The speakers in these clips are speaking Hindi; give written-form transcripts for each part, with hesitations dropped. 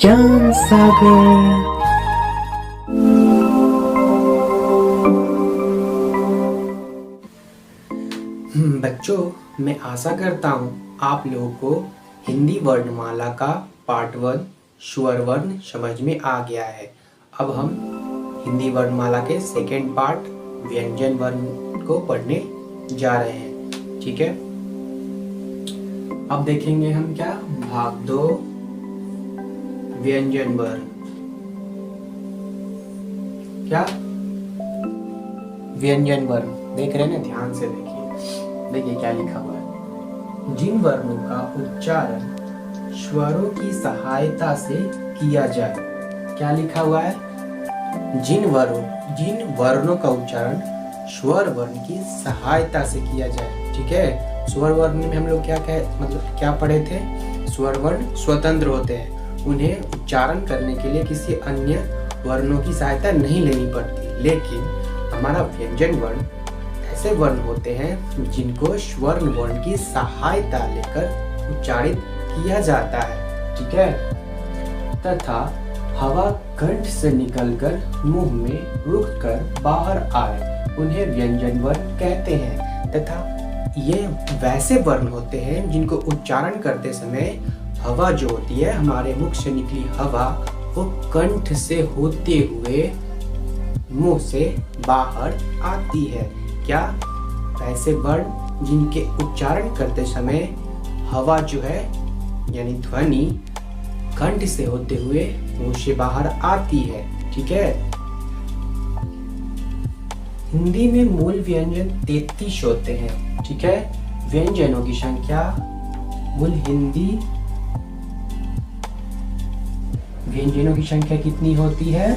ज्ञान सागर। बच्चों, मैं आशा करता हूँ आप लोगों को हिंदी वर्णमाला का पार्ट 1 स्वर वर्ण समझ में आ गया है। अब हम हिंदी वर्णमाला के सेकेंड पार्ट व्यंजन वर्ण को पढ़ने जा रहे हैं। ठीक है, अब देखेंगे हम क्या भाग 2 व्यंजन वर्ण। क्या व्यंजन वर्ण देख रहे हैं ना, ध्यान से देखिए क्या लिखा हुआ है। जिन वर्णों का उच्चारण स्वरों की सहायता से किया जाए। क्या लिखा हुआ है? जिन वर्णों का उच्चारण स्वर वर्ण की सहायता से किया जाए। ठीक है, स्वर वर्ण में हम लोग क्या पढ़े थे? स्वर वर्ण स्वतंत्र होते हैं, उन्हें उच्चारण करने के लिए किसी अन्य वर्णों की सहायता नहीं लेनी पड़ती। लेकिन हमारा व्यंजन वर्ण ऐसे वर्ण होते हैं जिनको स्वर्ण वर्ण की सहायता लेकर उच्चारित किया जाता है। ठीक है, तथा हवा कंठ से निकलकर मुंह में रुककर बाहर आए, उन्हें व्यंजन वर्ण कहते हैं। तथा ये वैसे वर्ण होते हैं जिनको उच्चारण करते समय हवा जो होती है, हमारे मुख से निकली हवा, वो कंठ से होते हुए मुंह से बाहर आती है। क्या? वैसे वर्ण जिनके उच्चारण करते समय हवा जो है यानी ध्वनि कंठ से होते हुए मुंह से बाहर आती है। ठीक है, हिंदी में मूल व्यंजन 33 होते हैं। ठीक है, व्यंजनों की संख्या मूल हिंदी व्यंजनों की संख्या कितनी होती है?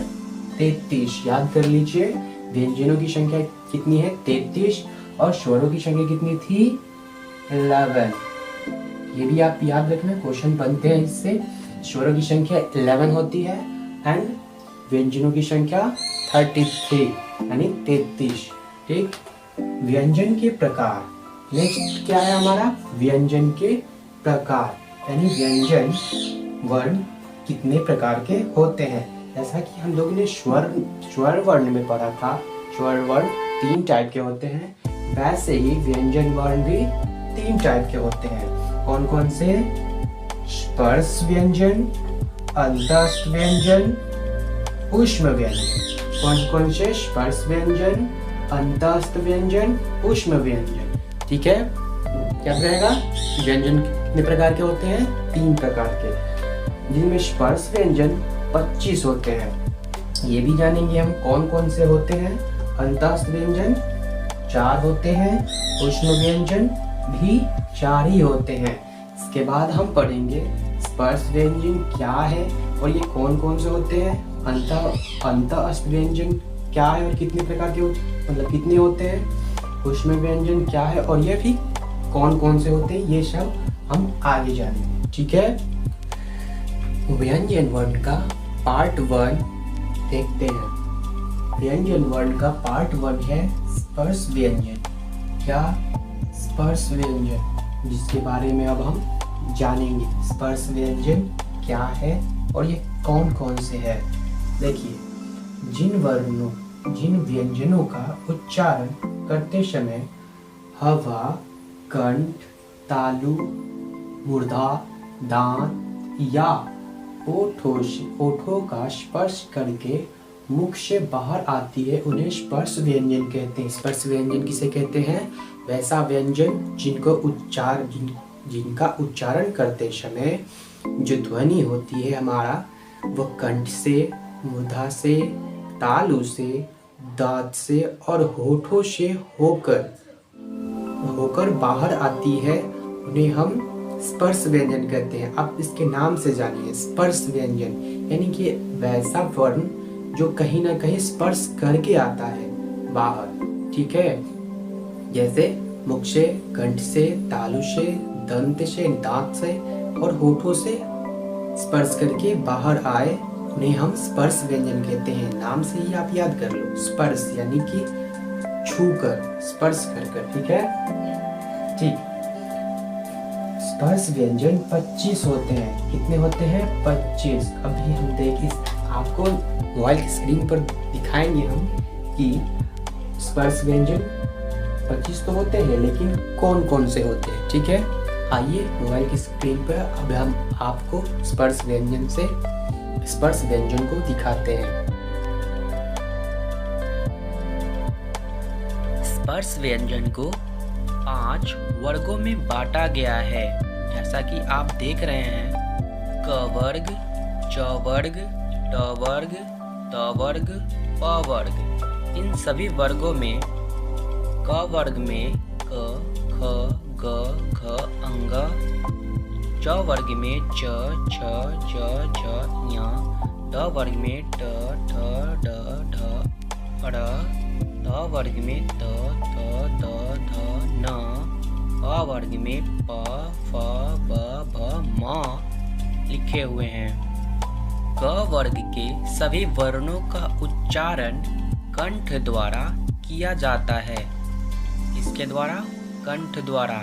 33। याद कर लीजिए, व्यंजनों की संख्या कितनी है? 33। और स्वरों की संख्या कितनी थी? 11। ये भी आप याद रखना, क्वेश्चन बनते हैं इससे। स्वरों की संख्या 11 होती है एंड व्यंजनों की संख्या 33 यानी 33। ठीक, व्यंजन के प्रकार। नेक्स्ट क्या है हमारा? व्यंजन के प्रकार यानी व्यंजन वर्ण कितने प्रकार के होते हैं। जैसा कि हम लोगों ने स्वर वर्ण में पढ़ा था, स्वर वर्ण 3 टाइप के होते हैं, वैसे ही व्यंजन वर्ण भी 3 टाइप के होते हैं। कौन कौन से? स्पर्श व्यंजन, अंतस्थ व्यंजन, ऊष्म व्यंजन। कौन कौन से? स्पर्श व्यंजन, अंतस्थ व्यंजन, ऊष्म व्यंजन। ठीक है, क्या रहेगा? व्यंजन कितने प्रकार के होते हैं? 3 प्रकार के, जिनमें स्पर्श व्यंजन 25 होते हैं। ये भी जानेंगे हम कौन कौन से होते हैं। अंतस्थ व्यंजन 4 होते हैं, ऊष्म व्यंजन भी 4 ही होते हैं। इसके बाद हम पढ़ेंगे स्पर्श व्यंजन क्या है और ये कौन कौन से होते हैं। अंतस्थ व्यंजन क्या है और कितने प्रकार के कितने होते हैं। ऊष्म व्यंजन क्या है और ये भी कौन कौन से होते हैं, ये सब हम आगे जानेंगे। ठीक है, व्यंजन वर्ण का पार्ट 1 देखते हैं। व्यंजन वर्ण का पार्ट 1 है स्पर्श व्यंजन। क्या? स्पर्श व्यंजन, जिसके बारे में अब हम जानेंगे। स्पर्श व्यंजन क्या है और ये कौन कौन से है। देखिए, जिन व्यंजनों का उच्चारण करते समय हवा कंठ, तालु, मूर्धा, दांत या ओठों का स्पर्श करके मुख से बाहर आती है, उन्हें स्पर्श व्यंजन कहते हैं। स्पर्श व्यंजन किसे कहते हैं? वैसा व्यंजन जिनका उच्चारण करते समय जो ध्वनि होती है हमारा, वो कंठ से, मूर्धा से, तालु से, दांत से और होठों से होकर बाहर आती है, उन्हें हम स्पर्श व्यंजन कहते हैं। अब इसके नाम से जानिए, स्पर्श व्यंजन यानी कि वैसा वर्ण जो कहीं ना कहीं स्पर्श करके आता है बाहर। ठीक है, जैसे मुख से, कंठ से, तालु से, दंत से, दांत से और होठों से स्पर्श करके बाहर आए, उन्हें हम स्पर्श व्यंजन कहते हैं। नाम से ही आप याद कर लो, स्पर्श यानी कि छूकर, स्पर्श कर। ठीक है, ठीक। स्पर्श व्यंजन 25 होते हैं। कितने होते हैं? 25। अभी हम आपको मोबाइल की स्क्रीन पर दिखाएंगे हम कि स्पर्श व्यंजन 25 तो होते हैं, लेकिन कौन कौन से होते हैं। ठीक है, आइए मोबाइल की स्क्रीन पर अब हम आपको स्पर्श व्यंजन को दिखाते हैं। स्पर्श व्यंजन को 5 वर्गों में बांटा गया है, जैसा कि आप देख रहे हैं। क वर्ग, च वर्ग, ट वर्ग, त वर्ग, प वर्ग। इन सभी वर्गों में क वर्ग में क, ख, ग, घ अंग, च वर्ग में च, छ, ज, झ, ञ, ट वर्ग में ट, ठ, ड, ढ, ड़, त वर्ग में त, थ, द, ध, न, प वर्ग में प, फ, ब, भ, म लिखे हुए हैं। क वर्ग के सभी वर्णों का उच्चारण कंठ द्वारा किया जाता है। इसके द्वारा? कंठ द्वारा।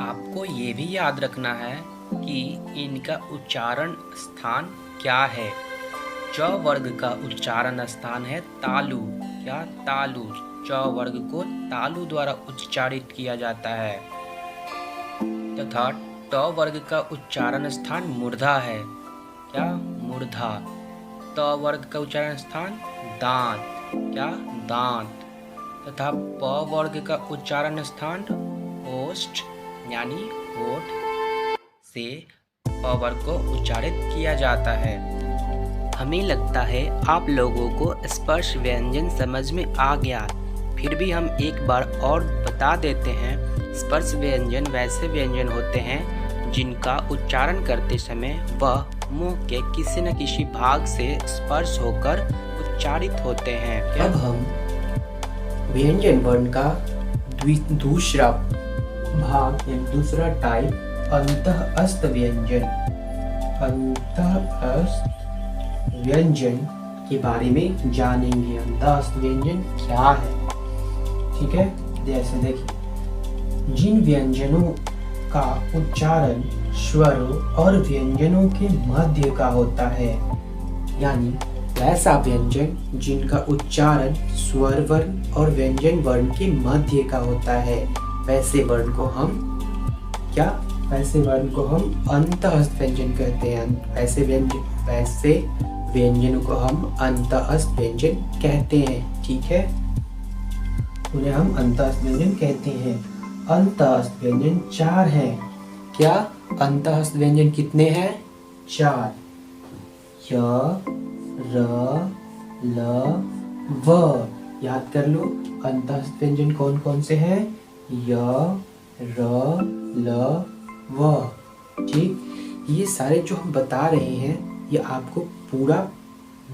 आपको ये भी याद रखना है कि इनका उच्चारण स्थान क्या है। च वर्ग का उच्चारण स्थान है तालु। क्या? तालु। च वर्ग को तालु द्वारा उच्चारित किया जाता है, तथा ट वर्ग का उच्चारण स्थान मूर्धा है। क्या? मूर्धा। त वर्ग का उच्चारण स्थान दांत। क्या? दांत। तथा प वर्ग का उच्चारण स्थान ओष्ठ यानी होठ से प वर्ग को उच्चारित किया जाता है। हमें लगता है आप लोगों को स्पर्श व्यंजन समझ में आ गया। फिर भी हम एक बार और बता देते हैं। स्पर्श व्यंजन वैसे व्यंजन होते हैं जिनका उच्चारण करते समय वह मुंह के किसी न किसी भाग से स्पर्श होकर उच्चारित होते हैं। अब हम व्यंजन वर्ण का दूसरा भाग या दूसरा टाइप अंतःस्थ व्यंजन, के बारे में जानेंगे। अंतःस्थ व्यंजन क्या है? ठीक है, जैसे देखिए, जिन व्यंजनों का उच्चारण स्वरों और व्यंजनों के मध्य का होता है, यानी वैसा व्यंजन जिनका उच्चारण स्वर वर्ण और व्यंजन वर्ण के मध्य का होता है, वैसे वर्ण को हम अंतःस्थ व्यंजन कहते हैं। वैसे व्यंजनों को हम अंतःस्थ व्यंजन कहते हैं। ठीक है, उन्हें हम अंतःस्थ व्यंजन कहते हैं। अंतःस्थ व्यंजन 4 हैं। क्या? अंतःस्थ व्यंजन कितने हैं? 4। य, र, ल, व। याद कर लो, अंतःस्थ व्यंजन कौन कौन से हैं? य, र, ल, व। ठीक, ये सारे जो हम बता रहे हैं ये आपको पूरा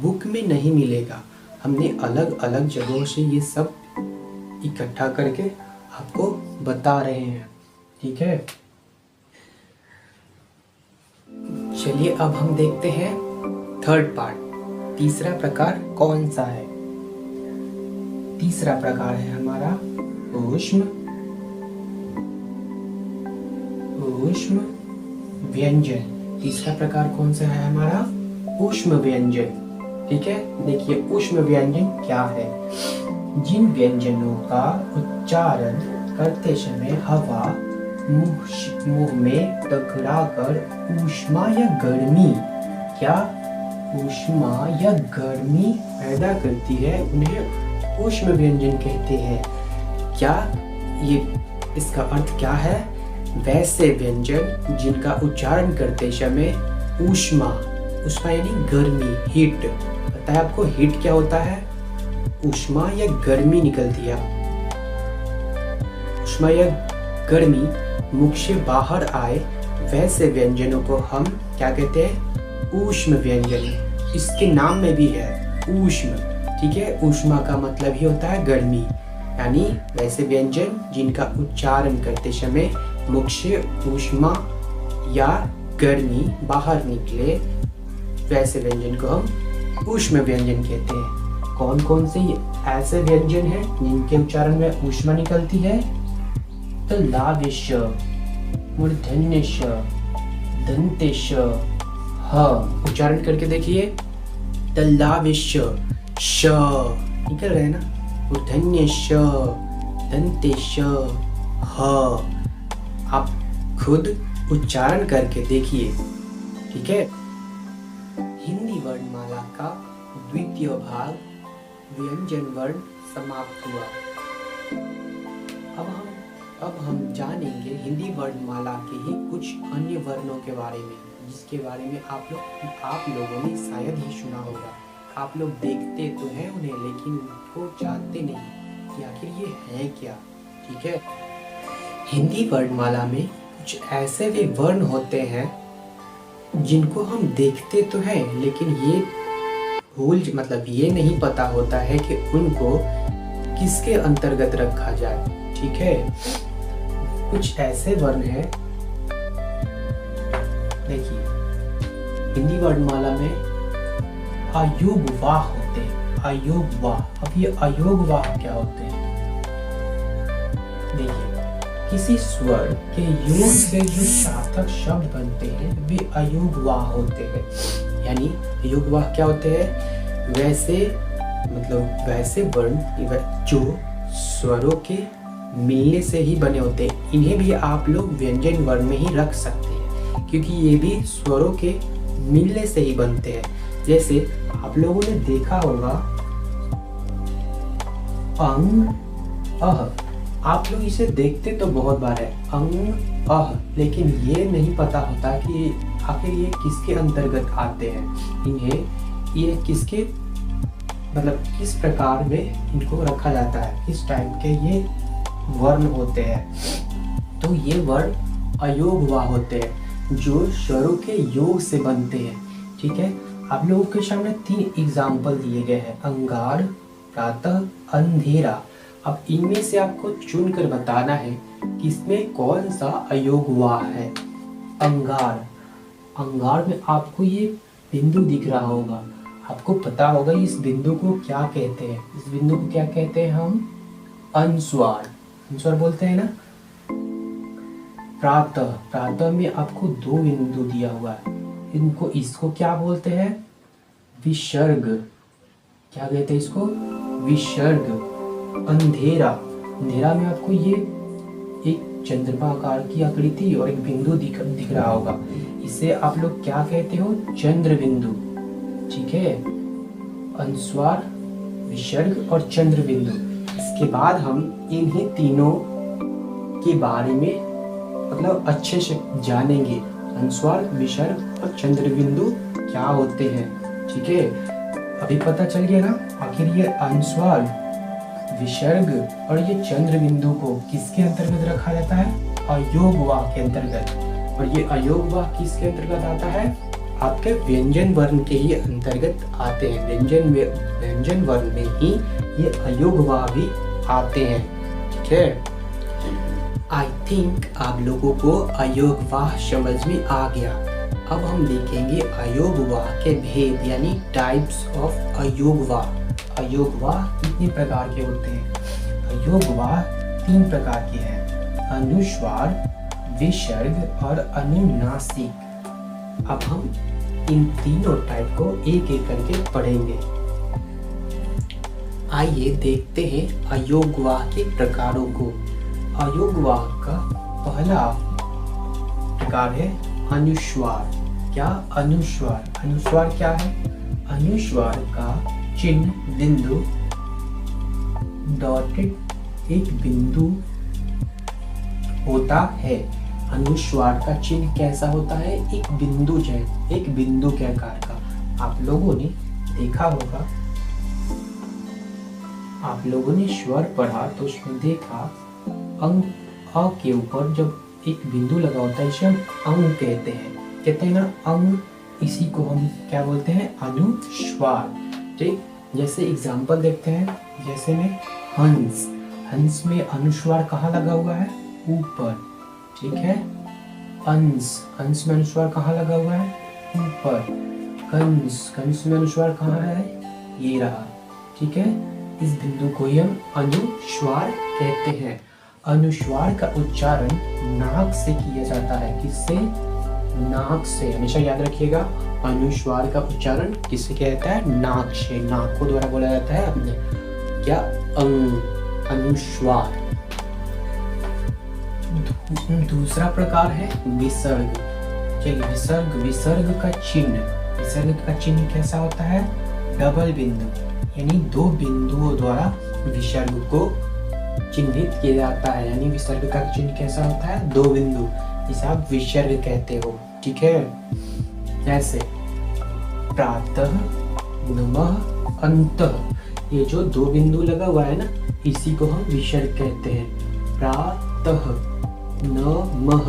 बुक में नहीं मिलेगा। हमने अलग अलग जगहों से ये सब इकट्ठा करके आपको बता रहे हैं। ठीक है, चलिए अब हम देखते हैं थर्ड पार्ट। तीसरा प्रकार कौन सा है? तीसरा प्रकार है हमारा ऊष्म व्यंजन। तीसरा प्रकार कौन सा है हमारा? ऊष्म व्यंजन। ठीक है, देखिए ऊष्म व्यंजन क्या है। जिन व्यंजनों का उच्चारण करते समय हवा मुंह में टकराकर ऊष्मा या गर्मी पैदा करती है, उन्हें ऊष्म व्यंजन कहते हैं। क्या ये इसका अर्थ क्या है? वैसे व्यंजन जिनका उच्चारण करते समय ऊष्मा यानी गर्मी, हीट। पता है आपको हीट क्या होता है? ऊष्मा या गर्मी निकलती है। ऊष्मा या गर्मी मुख से बाहर आए, वैसे व्यंजनों को हम क्या कहते हैं? ऊष्म व्यंजन। इसके नाम में भी है ऊष्म। ठीक है, ऊष्मा का मतलब ही होता है गर्मी, यानी वैसे व्यंजन जिनका उच्चारण करते समय मुख से ऊष्मा या गर्मी बाहर निकले, वैसे व्यंजन को हम ऊष्म व्यंजन कहते हैं। कौन कौन से ऐसे व्यंजन हैं जिनके उच्चारण में ऊष्मा निकलती है? तो लाविश, मूर्धन्य श, दंते श, ह। उच्चारण करके देखिए, तल्लावे श निकल रहे हैं ना। मूर्धन्य श, दंते श, ह। आप खुद उच्चारण करके देखिए, ठीक है। हिंदी वर्णमाला का द्वितीय भाग व्यंजन वर्ण समाप्त हुआ। अब हम जानेंगे हिंदी वर्णमाला के ही कुछ अन्य वर्णों के बारे में, जिसके बारे में आप लोगों ने शायद ही सुना होगा। आप लोग देखते तो हैं उन्हें, लेकिन उनको जानते नहीं कि आखिर ये है क्या, ठीक है। हिंदी वर्णमाला में कुछ ऐसे भी वर्ण होते हैं जिनको हम देखते तो हैं, लेकिन ये नहीं पता होता है कि उनको किसके अंतर्गत रखा जाए, ठीक है। कुछ ऐसे वर्ण हैं, देखिए, हिंदी वर्णमाला में अयोग वाह होते हैं। अयोग वाह। अब ये अयोग वाह क्या होते हैं? देखिए, किसी स्वर के योग से जो सार्थक शब्द बनते हैं वे अयोग वाह होते हैं। यानी अयोग वाह क्या होते हैं? वैसे वर्ण जो स्वरों के मिलने से ही बने होते हैं। इन्हें भी आप लोग व्यंजन वर्ण में ही रख सकते हैं, क्योंकि ये भी स्वरों के मिलने से ही बनते हैं। जैसे आप लोगों ने देखा होगा अंग अह। आप लोग इसे देखते तो बहुत बार है, अंग अह, लेकिन ये नहीं पता होता कि आखिर ये किसके अंतर्गत आते हैं। ये किसके किस प्रकार में इनको रखा जाता है, किस टाइप के ये वर्ण होते हैं। तो ये वर्ण अयोग वाह होते हैं, जो स्वरों के योग से बनते हैं, ठीक है। आप लोगों के सामने 3 एग्जाम्पल दिए गए हैं, अंगार, प्रातः, अंधेरा। अब इनमें से आपको चुनकर बताना है किसमें कौन सा अयोग वाह है। अंगार में आपको ये बिंदु दिख रहा होगा, आपको पता होगा इस बिंदु को क्या कहते हैं। इस बिंदु को क्या कहते हैं? हम अनुस्वार बोलते हैं ना। प्रातः में आपको 2 बिंदु दिया हुआ है, इसको क्या बोलते हैं? विसर्ग। क्या कहते हैं इसको? विसर्ग। अंधेरा में आपको ये एक चंद्रमा आकार की आकृति और एक बिंदु दिख रहा होगा, इसे आप लोग क्या कहते हो? चंद्र बिंदु, ठीक है। अनुस्वार, विसर्ग और चंद्र बिंदु। इसके बाद हम इन्हीं तीनों के बारे में अच्छे से जानेंगे। अनुस्वार, विसर्ग और चंद्र बिंदु क्या होते हैं, ठीक है। अभी पता चल गया ना आखिर ये अनुस्वार, विसर्ग और ये चंद्र बिंदु को किसके अंतर्गत रखा जाता है? अयोग वाह के अंतर्गत। और ये अयोग वाह किसके अंतर्गत आता है? आपके व्यंजन वर्ण के ही अंतर्गत आते हैं। व्यंजन वर्ण में ही ये अयोग वाह भी आते हैं, ठीक है। आई थिंक आप लोगों को अयोग वाह समझ में आ गया। अब हम देखेंगे अयोग वाह के भेद, यानी टाइप्स ऑफ अयोग वाह। अयोग वाह कितने प्रकार के होते हैं? अयोग वाह 3 प्रकार के हैं, अनुस्वार, विसर्ग और अनुनासिक। अब हम इन तीनों टाइप को एक एक करके पढ़ेंगे। आइए देखते हैं अयोग वाह के प्रकारों को। अयोग वाह का पहला प्रकार है अनुस्वार। क्या? अनुस्वार क्या है? अनुस्वार का चिन्ह बिंदु, डॉटेड एक बिंदु होता है। अनुस्वार का चिन्ह कैसा होता है? एक बिंदु के आकार का। आप लोगों ने देखा होगा, आप लोगों ने स्वर पढ़ा तो उसमें देखा अंग अ के ऊपर जब एक बिंदु लगा होता है इसे हम अंग कहते हैं ना, अंग। इसी को हम क्या बोलते हैं? अनुस्वार, ठीक। जैसे एग्जाम्पल देखते हैं, जैसे में हंस में अनुस्वार कहाँ लगा हुआ है? ऊपर, ठीक है। हंस में अनुस्वार कहाँ लगा हुआ है? ऊपर। कंस में अनुस्वार कहाँ है? ये रहा, ठीक है। इस बिंदु को ही हम अनुस्वार कहते हैं। अनुस्वार का उच्चारण नाक से किया जाता है। किससे? नाक से। हमेशा याद रखिएगा, अनुस्वार का उच्चारण किससे किया जाता है? नाक से। नाक को द्वारा बोला जाता है अपने क्या? अनुस्वार। दूसरा प्रकार है विसर्ग। चलिए, विसर्ग का चिन्ह कैसा होता है? डबल बिंदु, यानी दो बिंदुओं द्वारा विसर्ग को चिन्हित किया जाता है। यानी विसर्ग का चिन्ह कैसा होता है? दो बिंदु, इसे आप विसर्ग कहते हो। ठीक है, जैसे प्रातः, नमः, अंतः। ये जो दो बिंदु लगा हुआ है ना, इसी को हम विसर्ग कहते हैं। प्रातः, नमः,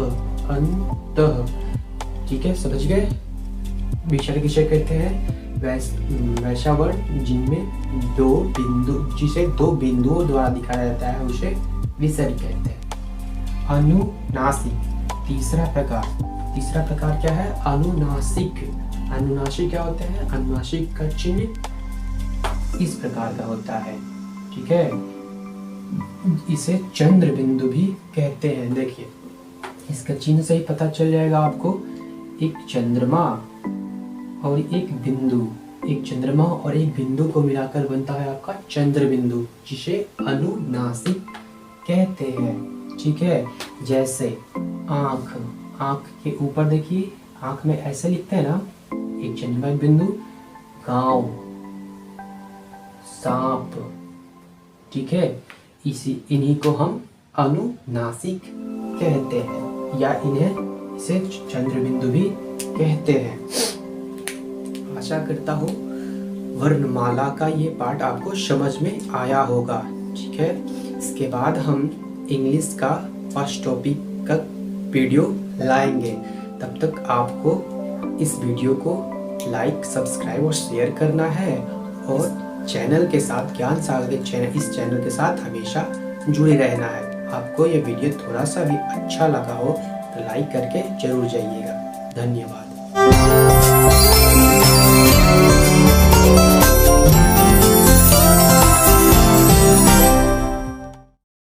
अंतः। ठीक है, समझ गए? विसर्ग किसे कहते हैं? वैसा वर्ण जिनमें जिसे दो बिंदुओं द्वारा दिखाया जाता है, उसे विसर्ग कहते हैं। अनुनासिक, तीसरा प्रकार क्या है? अनुनासिक। अनुनासिक क्या होते हैं? अनुनासिक का चिन्ह इस प्रकार का होता है। ठीक है, इसे चंद्र बिंदु भी कहते हैं। देखिए, इसका चिन्ह से ही पता चल जाएगा आपको। एक चंद्रमा और एक बिंदु को मिलाकर बनता है आपका चंद्र बिंदु, जिसे अनुनासिक कहते हैं। ठीक है, जैसे आंख के ऊपर देखिए, आंख में ऐसे लिखते हैं ना, एक चंद्रमा बिंदु, गांव, सांप। ठीक है, इन्हीं को हम अनुनासिक कहते हैं, या इसे चंद्र बिंदु भी कहते हैं। आशा करता हूँ वर्णमाला का ये पार्ट आपको समझ में आया होगा। ठीक है, इसके बाद हम इंग्लिश का फर्स्ट टॉपिक का वीडियो लाएंगे। तब तक आपको इस वीडियो को लाइक, सब्सक्राइब और शेयर करना है, और चैनल के साथ, ज्ञान सागर इस चैनल के साथ हमेशा जुड़े रहना है। आपको ये वीडियो थोड़ा सा भी अच्छा लगा हो तो लाइक करके जरूर जाइएगा। धन्यवाद।